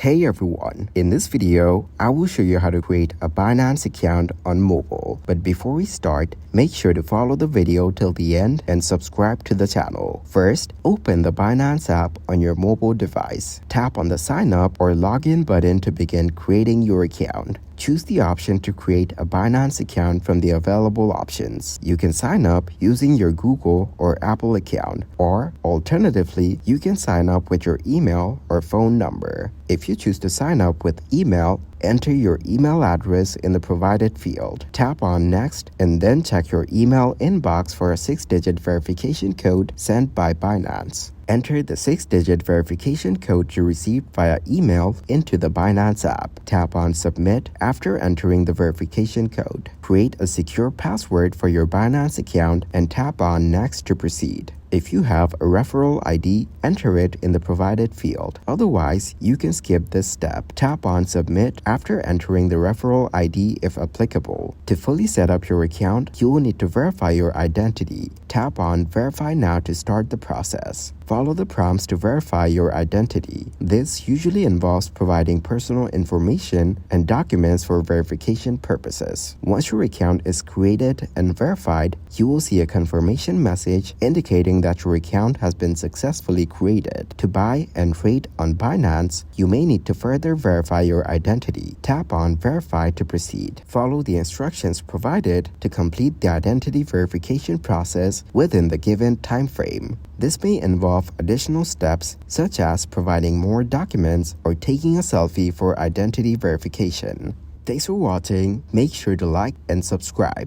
Hey everyone, in this video, I will show you how to create a Binance account on mobile. But before we start, make sure to follow the video till the end and subscribe to the channel. First, open the Binance app on your mobile device. Tap on the sign up or login button to begin creating your account. Choose the option to create a Binance account from the available options. You can sign up using your Google or Apple account, or alternatively, you can sign up with your email or phone number. If you choose to sign up with email, enter your email address in the provided field. Tap on Next and then check your email inbox for a 6-digit verification code sent by Binance. Enter the 6-digit verification code you received via email into the Binance app. Tap on Submit after entering the verification code. Create a secure password for your Binance account and tap on Next to proceed. If you have a referral ID, enter it in the provided field. Otherwise, you can skip this step. Tap on Submit after entering the referral ID if applicable. To fully set up your account, you will need to verify your identity. Tap on Verify Now to start the process. Follow the prompts to verify your identity. This usually involves providing personal information and documents for verification purposes. Once your account is created and verified, you will see a confirmation message indicating that your account has been successfully created. To buy and trade on Binance, you may need to further verify your identity. Tap on Verify to proceed. Follow the instructions provided to complete the identity verification process within the given time frame. This may involve additional steps such as providing more documents or taking a selfie for identity verification. Thanks for watching. Make sure to like and subscribe.